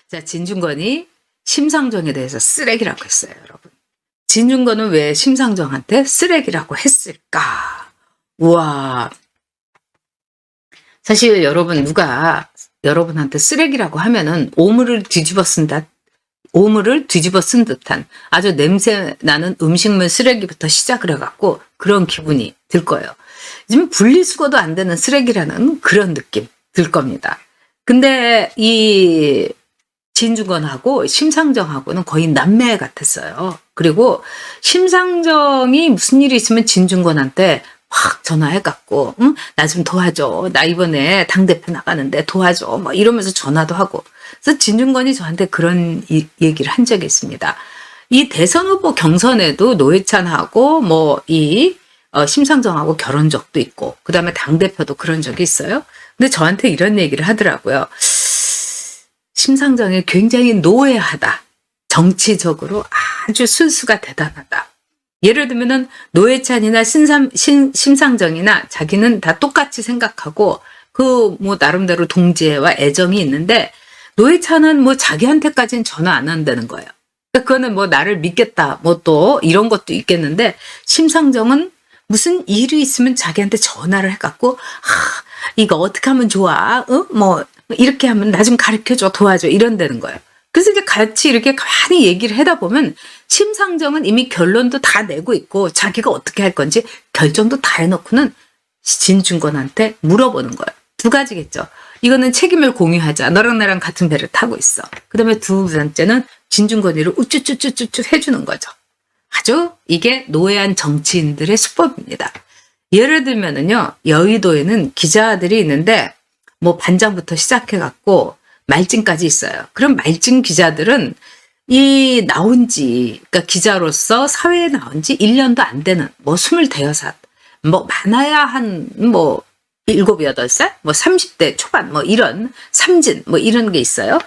자, 진중권이 심상정에 대해서 쓰레기라고 했어요, 여러분. 진중권은 왜 심상정한테 쓰레기라고 했을까? 우와. 사실 여러분, 누가 여러분한테 쓰레기라고 하면은 오물을 뒤집어 쓴 듯한 아주 냄새 나는 음식물 쓰레기부터 시작을 해갖고 그런 기분이 들 거예요. 지금 분리수거도 안 되는 쓰레기라는 그런 느낌 들 겁니다. 근데 이 진중권하고 심상정하고는 거의 남매 같았어요. 그리고 심상정이 무슨 일이 있으면 진중권한테 확 전화해갖고, 응? 나 좀 도와줘. 나 이번에 당대표 나가는데 도와줘. 뭐 이러면서 전화도 하고. 그래서 진중권이 저한테 그런 얘기를 한 적이 있습니다. 이 대선 후보 경선에도 노회찬하고 심상정하고 결혼 적도 있고, 그 다음에 당대표도 그런 적이 있어요. 근데 저한테 이런 얘기를 하더라고요. 심상정이 굉장히 노회하다. 정치적으로 아주 순수가 대단하다. 예를 들면은 노회찬이나 심상정이나 자기는 다 똑같이 생각하고 나름대로 동지애와 애정이 있는데 노회찬은 자기한테까지는 전화 안 한다는 거예요. 그러니까 그거는 나를 믿겠다 또 이런 것도 있겠는데 심상정은 무슨 일이 있으면 자기한테 전화를 해갖고 이거 어떻게 하면 좋아? 이렇게 하면 나 좀 가르쳐줘, 도와줘 이런다는 거예요. 그래서 이제 같이 이렇게 많이 얘기를 하다 보면 심상정은 이미 결론도 다 내고 있고 자기가 어떻게 할 건지 결정도 다 해놓고는 진중권한테 물어보는 거예요. 두 가지겠죠. 이거는 책임을 공유하자. 너랑 나랑 같은 배를 타고 있어. 그 다음에 두 번째는 진중권이를 우쭈쭈쭈쭈쭈 해주는 거죠. 아주 이게 노회한 정치인들의 수법입니다. 예를 들면은요, 여의도에는 기자들이 있는데 반장부터 시작해갖고 말진까지 있어요. 그럼 말진 기자들은 그러니까 기자로서 사회에 나온 지 1년도 안 되는 26, 많아야 한 7, 8살? 30대 초반 이런 삼진 이런 게 있어요.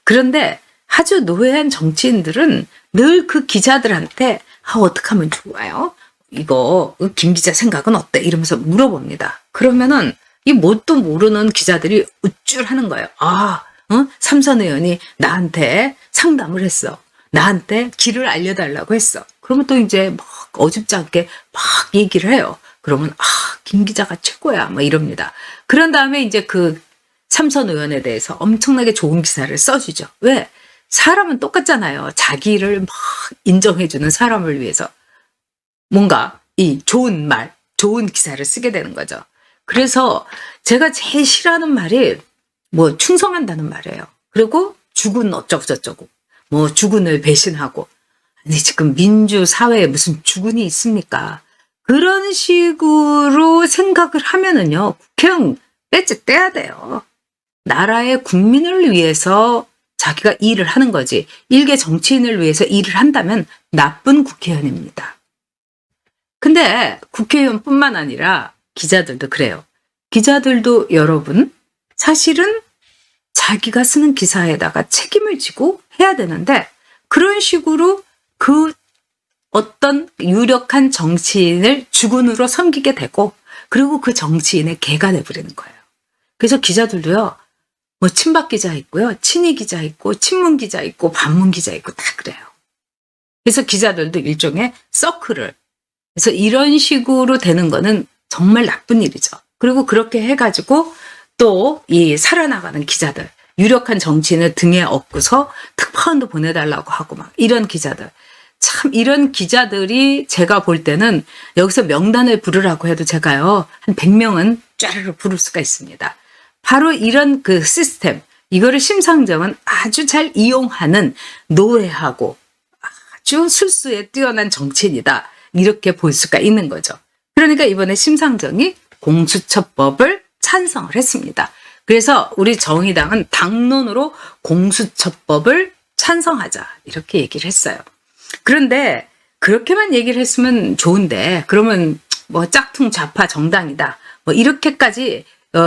그런데 아주 노회한 정치인들은 늘 그 기자들한테 어떻게 하면 좋아요? 이거 김 기자 생각은 어때? 이러면서 물어봅니다. 그러면은 이 뭣도 모르는 기자들이 우쭐하는 거예요. 삼선 의원이 나한테 상담을 했어. 나한테 길을 알려달라고 했어. 그러면 또 이제 어줍지 않게 얘기를 해요. 그러면 김 기자가 최고야 이럽니다. 그런 다음에 이제 그 삼선 의원에 대해서 엄청나게 좋은 기사를 써주죠. 왜? 사람은 똑같잖아요. 자기를 인정해주는 사람을 위해서 뭔가 이 좋은 말, 좋은 기사를 쓰게 되는 거죠. 그래서 제가 제일 싫어하는 말이 충성한다는 말이에요. 그리고 죽은 어쩌고 저쩌고 죽은을 배신하고. 아니 지금 민주사회에 무슨 죽은이 있습니까? 그런 식으로 생각을 하면은요, 국회의원 배지 떼야 돼요. 나라의 국민을 위해서 자기가 일을 하는 거지, 일개 정치인을 위해서 일을 한다면 나쁜 국회의원입니다. 근데 국회의원뿐만 아니라 기자들도 그래요. 기자들도 여러분, 사실은 자기가 쓰는 기사에다가 책임을 지고 해야 되는데 그런 식으로 그 어떤 유력한 정치인을 주군으로 섬기게 되고 그리고 그 정치인의 개가 돼버리는 거예요. 그래서 기자들도요, 친박 기자 있고요, 친이 기자 있고, 친문 기자 있고, 반문 기자 있고 다 그래요. 그래서 기자들도 일종의 서클을, 그래서 이런 식으로 되는 거는 정말 나쁜 일이죠. 그리고 그렇게 해가지고 또 이 살아나가는 기자들, 유력한 정치인을 등에 업고서 특파원도 보내달라고 하고 이런 기자들, 참 이런 기자들이 제가 볼 때는 여기서 명단을 부르라고 해도 제가요 한 100명은 쫘르르 부를 수가 있습니다. 바로 이런 그 시스템, 이거를 심상정은 아주 잘 이용하는 노회하고 아주 술수에 뛰어난 정치인이다, 이렇게 볼 수가 있는 거죠. 그러니까 이번에 심상정이 공수처법을 찬성을 했습니다. 그래서 우리 정의당은 당론으로 공수처법을 찬성하자 이렇게 얘기를 했어요. 그런데 그렇게만 얘기를 했으면 좋은데 그러면 짝퉁 좌파 정당이다 이렇게까지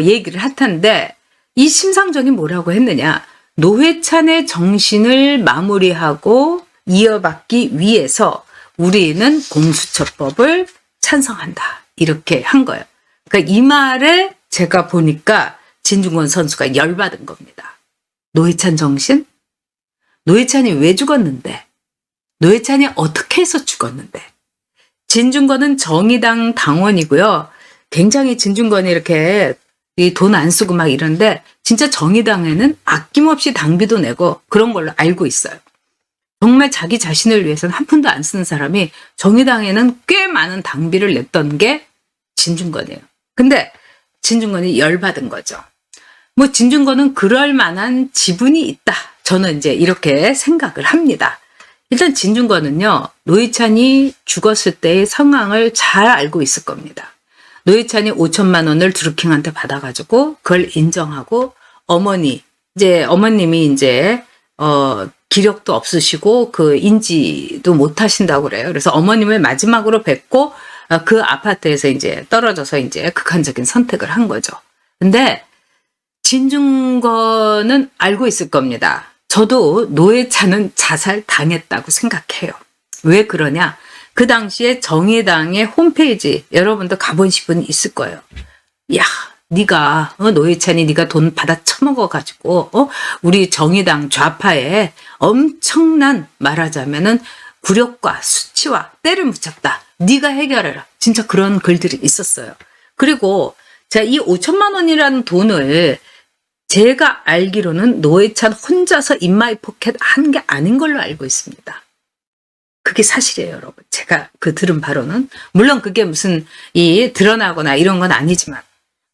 얘기를 할 텐데, 이 심상정이 뭐라고 했느냐, 노회찬의 정신을 마무리하고 이어받기 위해서 우리는 공수처법을 찬성한다 이렇게 한 거예요. 그러니까 이 말에 제가 보니까 진중권 선수가 열받은 겁니다. 노회찬 정신? 노회찬이 왜 죽었는데? 노회찬이 어떻게 해서 죽었는데? 진중권은 정의당 당원이고요. 굉장히 진중권이 이렇게 이 돈 안 쓰고 막 이런데 진짜 정의당에는 아낌없이 당비도 내고 그런 걸로 알고 있어요. 정말 자기 자신을 위해서는 한 푼도 안 쓰는 사람이 정의당에는 꽤 많은 당비를 냈던 게 진중권이에요. 근데 진중권이 열받은 거죠. 뭐 진중권은 그럴 만한 지분이 있다. 저는 이제 이렇게 생각을 합니다. 일단 진중권은요, 노회찬이 죽었을 때의 상황을 잘 알고 있을 겁니다. 노회찬이 5천만 원을 드루킹한테 받아가지고 그걸 인정하고 어머님이 이제 기력도 없으시고 그 인지도 못 하신다고 그래요. 그래서 어머님을 마지막으로 뵙고 그 아파트에서 이제 떨어져서 이제 극한적인 선택을 한 거죠. 근데 진중권은 알고 있을 겁니다. 저도 노회찬은 자살 당했다고 생각해요. 왜 그러냐? 그 당시에 정의당의 홈페이지 여러분도 가보신 분 있을 거예요. 야, 네가 노회찬이 네가 돈 받아 처먹어가지고 우리 정의당 좌파에 엄청난 말하자면은 굴욕과 수치와 때를 묻혔다. 네가 해결해라. 진짜 그런 글들이 있었어요. 그리고 제가 이 5천만 원이라는 돈을 제가 알기로는 노회찬 혼자서 인마이 포켓 한 게 아닌 걸로 알고 있습니다. 그게 사실이에요, 여러분. 제가 그 들은 바로는. 물론 그게 무슨 드러나거나 이런 건 아니지만.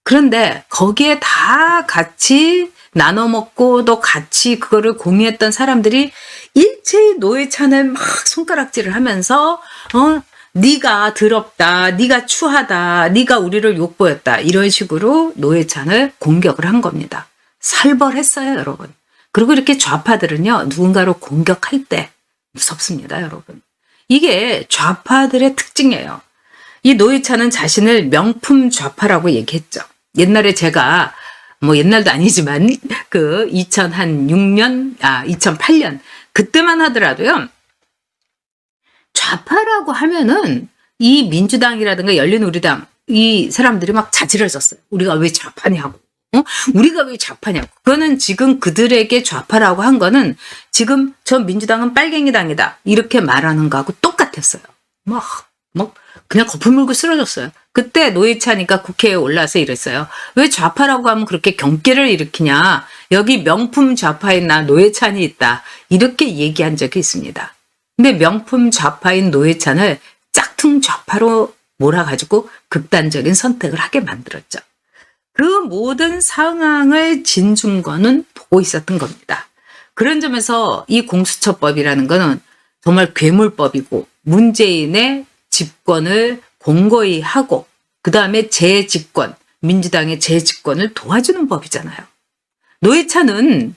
그런데 거기에 다 같이 나눠 먹고 또 같이 그거를 공유했던 사람들이 일체의 노회찬을 막 손가락질을 하면서 네가 더럽다, 네가 추하다, 네가 우리를 욕보였다 이런 식으로 노회찬을 공격을 한 겁니다. 살벌했어요, 여러분. 그리고 이렇게 좌파들은요, 누군가를 공격할 때 무섭습니다, 여러분. 이게 좌파들의 특징이에요. 이 노회찬은 자신을 명품 좌파라고 얘기했죠. 옛날에 제가 뭐 옛날도 아니지만 그 2008년 그때만 하더라도요. 좌파라고 하면은 이 민주당이라든가 열린우리당 이 사람들이 막 자지러졌어요. 우리가 왜 좌파냐고. 우리가 왜 좌파냐고. 그거는 지금 그들에게 좌파라고 한 거는 지금 저 민주당은 빨갱이당이다. 이렇게 말하는 거하고 똑같았어요. 막 그냥 거품 물고 쓰러졌어요. 그때 노회찬이가 국회에 올라서 이랬어요. 왜 좌파라고 하면 그렇게 경계를 일으키냐. 여기 명품 좌파인 나 노회찬이 있다. 이렇게 얘기한 적이 있습니다. 근데 명품 좌파인 노회찬을 짝퉁 좌파로 몰아가지고 극단적인 선택을 하게 만들었죠. 그 모든 상황을 진중권은 보고 있었던 겁니다. 그런 점에서 이 공수처법이라는 거는 정말 괴물법이고 문재인의 집권을 공고히 하고 그 다음에 재집권, 민주당의 재집권을 도와주는 법이잖아요. 노회찬은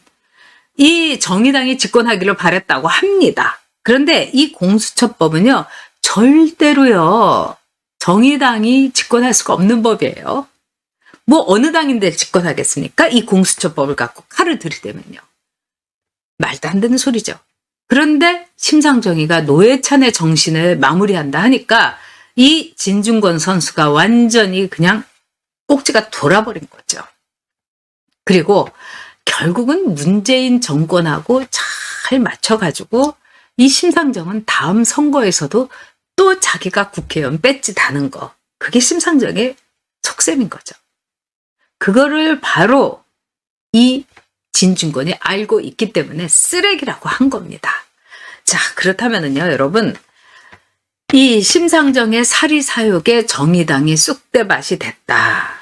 이 정의당이 집권하기를 바랬다고 합니다. 그런데 이 공수처법은요, 절대로요, 정의당이 집권할 수가 없는 법이에요. 뭐 어느 당인데 집권하겠습니까? 이 공수처법을 갖고 칼을 들이대면요. 말도 안 되는 소리죠. 그런데 심상정의가 노회찬의 정신을 마무리한다 하니까 이 진중권 선수가 완전히 그냥 꼭지가 돌아버린 거죠. 그리고 결국은 문재인 정권하고 잘 맞춰가지고 이 심상정은 다음 선거에서도 또 자기가 국회의원 배지 다는 거, 그게 심상정의 속셈인 거죠. 그거를 바로 이 진중권이 알고 있기 때문에 쓰레기라고 한 겁니다. 자, 그렇다면은요, 여러분, 이 심상정의 사리사욕에 정의당이 쑥대밭이 됐다.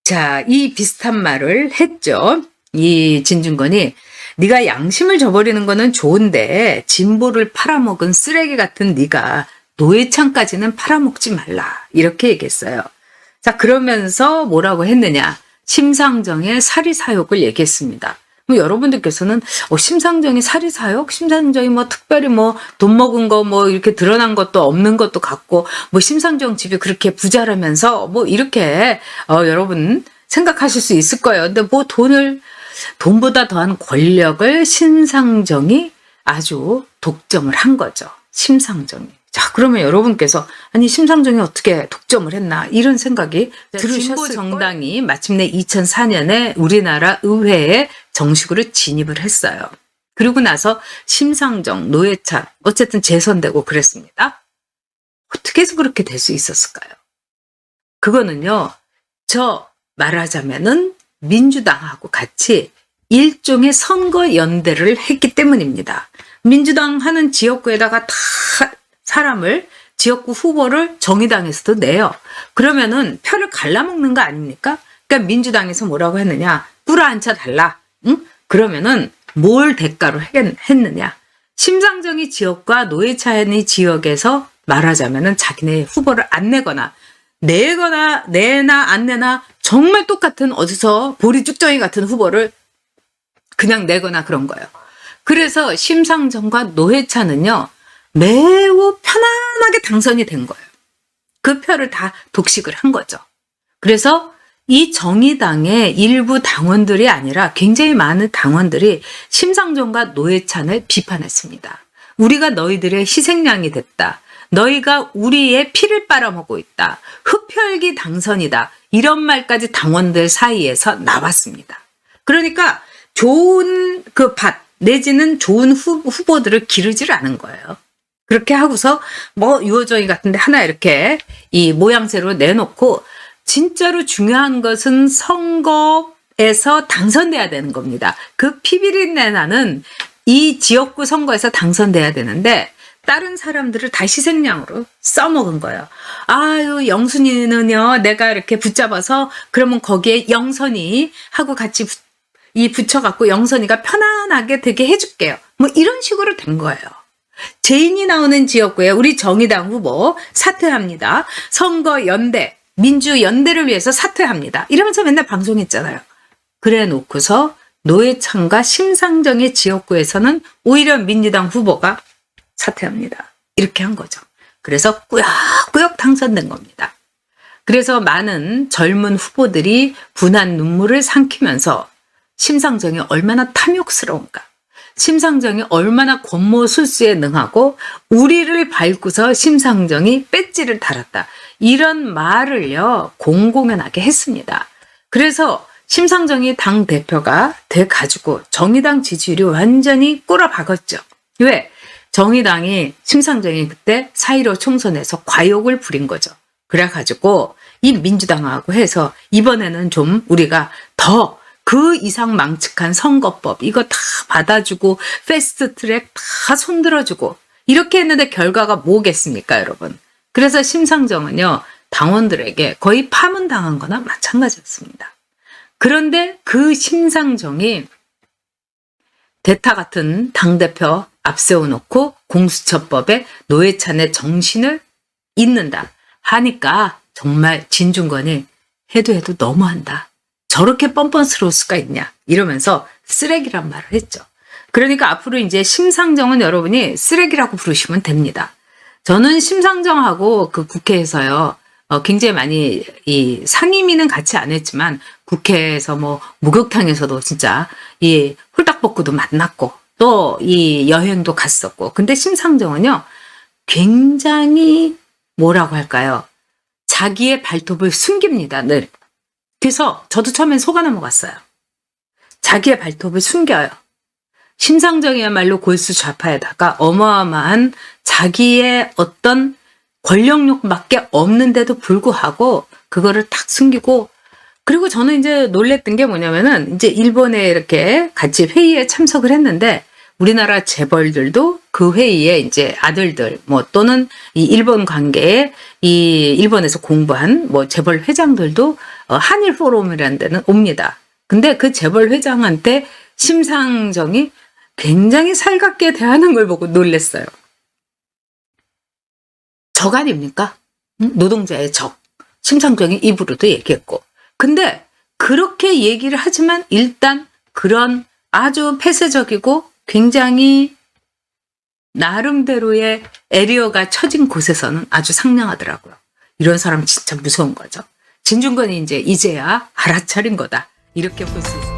자, 이 비슷한 말을 했죠. 이 진중권이 네가 양심을 저버리는 거는 좋은데 진보를 팔아먹은 쓰레기 같은 네가 노회찬까지는 팔아먹지 말라. 이렇게 얘기했어요. 자, 그러면서 뭐라고 했느냐. 심상정의 사리사욕을 얘기했습니다. 여러분들께서는 심상정이 사리사욕? 심상정이 뭐 특별히 뭐 돈 먹은 거 뭐 이렇게 드러난 것도 없는 것도 같고 뭐 심상정 집이 그렇게 부자라면서 뭐 이렇게 여러분 생각하실 수 있을 거예요. 근데 뭐 돈보다 더한 권력을 심상정이 아주 독점을 한 거죠. 심상정이. 자, 그러면 여러분께서 아니 심상정이 어떻게 독점을 했나 이런 생각이 들으셨을 진보 정당이 마침내 2004년에 우리나라 의회에 정식으로 진입을 했어요. 그리고 나서 심상정, 노회찬 어쨌든 재선되고 그랬습니다. 어떻게 해서 그렇게 될 수 있었을까요? 그거는요. 저 말하자면은 민주당하고 같이 일종의 선거 연대를 했기 때문입니다. 민주당 하는 지역구에다가 다 사람을 지역구 후보를 정의당에서도 내요. 그러면은 표를 갈라먹는 거 아닙니까? 그러니까 민주당에서 뭐라고 했느냐? 꿀 한 차 달라. 응? 그러면은 뭘 대가로 했느냐? 심상정이 지역과 노회찬이 지역에서 말하자면은 자기네 후보를 안 내거나 내나 안 내나 정말 똑같은 어디서 보리 쭉정이 같은 후보를 그냥 내거나 그런 거예요. 그래서 심상정과 노회찬은요. 매우 편안하게 당선이 된 거예요. 그 표를 다 독식을 한 거죠. 그래서 이 정의당의 일부 당원들이 아니라 굉장히 많은 당원들이 심상정과 노회찬을 비판했습니다. 우리가 너희들의 희생양이 됐다. 너희가 우리의 피를 빨아먹고 있다. 흡혈귀 당선이다. 이런 말까지 당원들 사이에서 나왔습니다. 그러니까 좋은 그 밭 내지는 좋은 후보들을 기르지를 않은 거예요. 그렇게 하고서 뭐 유호정이 같은데 하나 이렇게 이 모양새로 내놓고 진짜로 중요한 것은 선거에서 당선돼야 되는 겁니다. 그 피비린내 나는 이 지역구 선거에서 당선돼야 되는데 다른 사람들을 다 희생양으로 써먹은 거예요. 아유 영순이는요 내가 이렇게 붙잡아서 그러면 거기에 영선이 하고 같이 붙여갖고 영선이가 편안하게 되게 해줄게요. 뭐 이런 식으로 된 거예요. 제인이 나오는 지역구에 우리 정의당 후보 사퇴합니다. 선거 연대, 민주 연대를 위해서 사퇴합니다. 이러면서 맨날 방송했잖아요. 그래 놓고서 노회찬과 심상정의 지역구에서는 오히려 민주당 후보가 사퇴합니다. 이렇게 한 거죠. 그래서 꾸역꾸역 당선된 겁니다. 그래서 많은 젊은 후보들이 분한 눈물을 삼키면서 심상정이 얼마나 탐욕스러운가. 심상정이 얼마나 권모술수에 능하고 우리를 밟고서 심상정이 배지를 달았다. 이런 말을요 공공연하게 했습니다. 그래서 심상정이 당대표가 돼가지고 정의당 지지율이 완전히 꼬라박았죠. 왜? 정의당이 심상정이 그때 4.15 총선에서 과욕을 부린 거죠. 그래가지고 이 민주당하고 해서 이번에는 좀 우리가 더 그 이상 망측한 선거법 이거 다 받아주고 패스트트랙 다 손들어주고 이렇게 했는데 결과가 뭐겠습니까 여러분. 그래서 심상정은요 당원들에게 거의 파문당한 거나 마찬가지였습니다. 그런데 그 심상정이 대타 같은 당대표 앞세워놓고 공수처법에 노회찬의 정신을 잇는다 하니까 정말 진중권이 해도 너무한다. 저렇게 뻔뻔스러울 수가 있냐 이러면서 쓰레기란 말을 했죠. 그러니까 앞으로 이제 심상정은 여러분이 쓰레기라고 부르시면 됩니다. 저는 심상정하고 그 국회에서요 굉장히 많이 이 상임위는 같이 안 했지만 국회에서 뭐 목욕탕에서도 진짜 이 홀딱벗고도 만났고 또 이 여행도 갔었고 근데 심상정은요 굉장히 뭐라고 할까요? 자기의 발톱을 숨깁니다. 늘. 그래서 저도 처음엔 속아 넘어갔어요. 자기의 발톱을 숨겨요. 심상정이야말로 골수 좌파에다가 어마어마한 자기의 어떤 권력욕밖에 없는데도 불구하고 그거를 딱 숨기고 그리고 저는 이제 놀랬던 게 뭐냐면은 이제 일본에 이렇게 같이 회의에 참석을 했는데 우리나라 재벌들도 그 회의에 이제 아들들 뭐 또는 이 일본 관계에 이 일본에서 공부한 뭐 재벌 회장들도 한일 포럼이라는 데는 옵니다. 근데 그 재벌 회장한테 심상정이 굉장히 살갑게 대하는 걸 보고 놀랬어요. 적 아닙니까? 노동자의 적. 심상정이 입으로도 얘기했고. 근데 그렇게 얘기를 하지만 일단 그런 아주 폐쇄적이고 굉장히 나름대로의 에리어가 처진 곳에서는 아주 상냥하더라고요. 이런 사람 진짜 무서운 거죠. 진중권이 이제야 알아차린 거다. 이렇게 볼 수 있어요.